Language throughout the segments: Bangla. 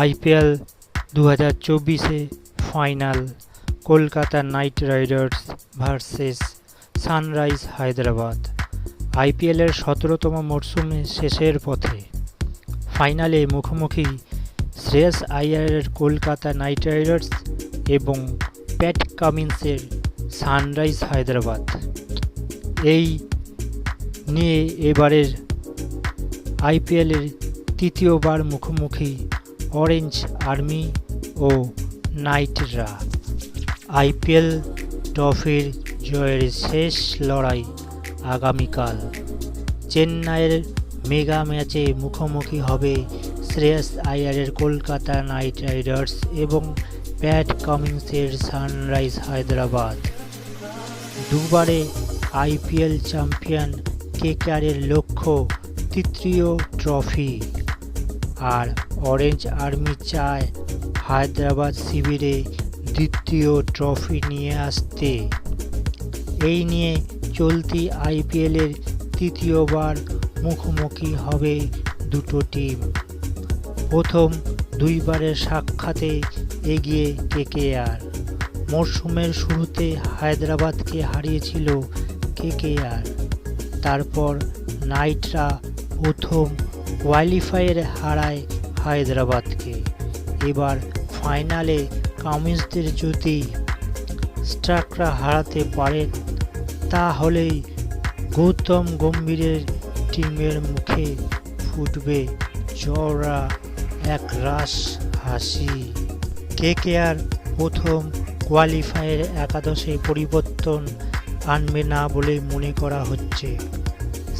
আইপিএল 2024-এ final Kolkata knight riders versus sunrise Hyderabad. আইপিএলের 17তম মরশুমে শেষের পথে ফাইনালে মুখোমুখি শ্রেয়স আইয়ারের কলকাতা নাইট রাইডার্স এবং প্যাট কামিন্সের সানরাইজ হায়দ্রাবাদ। এই নিয়ে এবারের আইপিএলের তৃতীয়বার মুখোমুখি অরেঞ্জ আর্মি ও নাইটরা। আইপিএল ট্রফির জয়ের শেষ লড়াই আগামীকাল। চেন্নাইয়ের মেগা ম্যাচে মুখোমুখি হবে শ্রেয়স আইয়ারের কলকাতা নাইট রাইডার্স এবং Pat কামিন্সের sunrise Hyderabad. দুবারে IPL champion কেকেআরের লক্ষ্য তৃতীয় ট্রফি, আর অরেঞ্জ আর্মি চায় হায়দ্রাবাদ শিবিরে দ্বিতীয় ট্রফি নিয়ে আসতে। এই নিয়ে চলতি আইপিএলের তৃতীয়বার মুখোমুখি হবে দুটো টিম। প্রথম দুইবারের সাক্ষাতে এগিয়ে কেকেআর। মরশুমের শুরুতে হায়দ্রাবাদকে হারিয়েছিল কেকেআর। তারপর নাইটরা প্রথম কোয়ালিফায়ারে হারায় হায়দ্রাবাদকে। এবার ফাইনালে কামিন্সদের যদি স্টার্করা হারাতে পারেন, তাহলেই গৌতম গম্ভীরের টিমের মুখে ফুটবে চওড়া এক রাস হাসি। কেকেআর প্রথম কোয়ালিফায়ার একাদশে পরিবর্তন আনবে না বলে মনে করা হচ্ছে।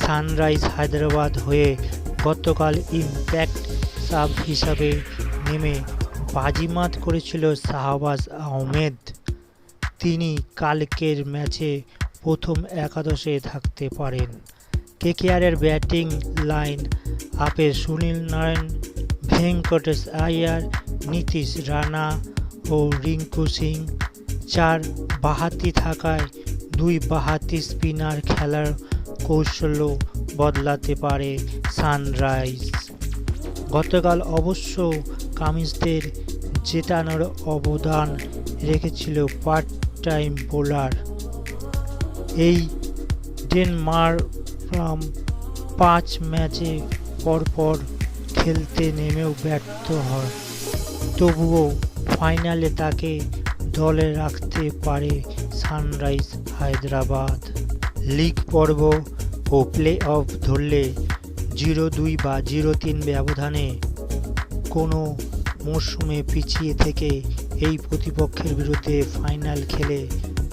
সানরাইজ হায়দ্রাবাদ হয়ে গতকাল ইম্প্যাক্ট সাব হিসাবে নেমে বাজিমাত করেছিল শাহবাজ আহমেদ। তিনি কালকের ম্যাচে প্রথম একাদশে থাকতে পারেন। কেকেআরের ব্যাটিং লাইন আপে সুনীল নারায়ণ, ভেঙ্কটেশ আইয়ার, নীতিশ রানা ও রিঙ্কু সিং চার বাঁহাতি থাকায় দুই বাঁহাতি স্পিনার খেলার কৌশলও বদলাতে পারে সানরাইজ। গতকাল অবশ্য কামিন্সদের জেতানোর অবদান রেখেছিল পার্ট টাইম বোলার। এই ডেনমার্ক 5 ম্যাচে পরপর খেলতে নেমেও ব্যর্থ হয়, তবুও ফাইনালে তাকে দলে রাখতে পারে সানরাইজ হায়দ্রাবাদ। লিগ পর্ব ও প্লে অফ ধরলে 0-2 বা 0-3 ব্যবধানে কোনো মরশুমে পিছিয়ে থেকে এই প্রতিপক্ষের বিরুদ্ধে ফাইনাল খেলে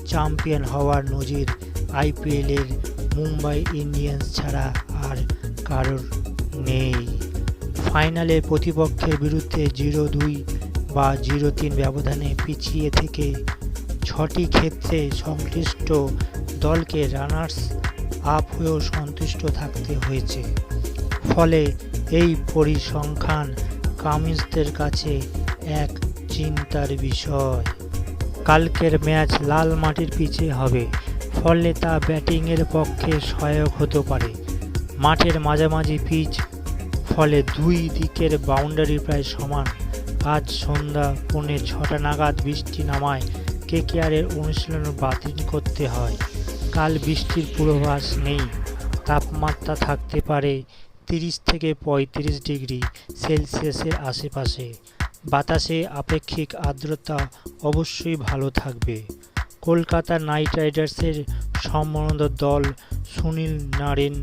চ্যাম্পিয়ন হওয়ার নজির আইপিএলের মুম্বাই ইন্ডিয়ান্স ছাড়া আর কারোর নেই। ফাইনালে প্রতিপক্ষের বিরুদ্ধে 0-2 বা 0-3 ব্যবধানে পিছিয়ে থেকে 6টি ক্ষেত্রে সংশ্লিষ্ট দলকে রানার্স আপ হয়েও সন্তুষ্ট থাকতে হয়েছে। ফলে এই পরিসংখ্যান কামিন্সদের কাছে এক চিন্তার বিষয়। কালকের ম্যাচ লাল মাটির পিচে হবে, ফলে তা ব্যাটিংয়ের পক্ষে সহায়ক হতে পারে। মাঠের মাঝামাঝি পিচ, ফলে দুই দিকের বাউন্ডারি প্রায় সমান। আজ সন্ধ্যা 6:45 নাগাদ বৃষ্টি নামায় কেকেআরের অনুশীলন বাতিল করতে হয়। কাল বৃষ্টির পূর্বাভাস নেই। তাপমাত্রা থাকতে পারে 30 থেকে 35 ডিগ্রি সেলসিয়াসের আশেপাশে। বাতাসে আপেক্ষিক আর্দ্রতা অবশ্যই ভালো থাকবে। কলকাতা নাইট রাইডার্সের সম্মানিত দল সুনীল নারায়ণ,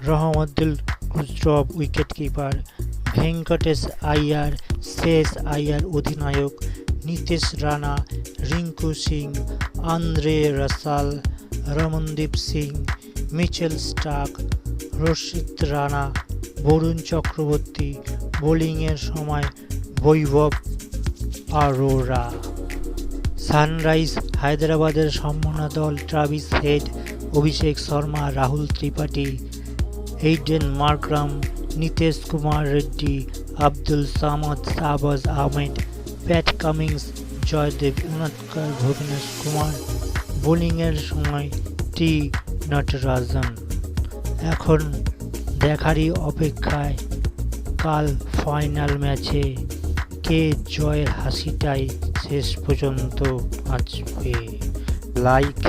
রহমতুল খুচরব উইকেটকিপার, ভেঙ্কটেশ আইয়ার, শ্রেয়স আইয়ার অধিনায়ক, Nitish Rana, Rinku Singh, Andre Russell, Ramandeep Singh, Mitchell Starc, Rashid Rana, Varun Chakravarthy. বোলিংয়ের সময় বৈভব আরোরা। সানরাইজ হায়দ্রাবাদের সম্ভাবনা দল Travis Head, Abhishek Sharma, Rahul Tripathi, Aiden Markram, Nitish Kumar Reddy, Abdul Samad, Shahbaz Ahmed, Pat Cummins, Jaydev Unadkat, Bhuvnesh Kumar. বোলিংয়ের সময় টি নটরাজন। এখন দেখারই অপেক্ষায় কাল ফাইনাল ম্যাচে কে জয়ের হাসিটাই শেষ পর্যন্ত বাঁচবে। লাইক,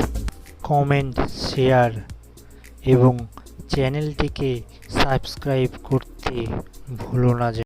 কমেন্ট, শেয়ার এবং চ্যানেলটিকে সাবস্ক্রাইব করতে ভুলো না যেন।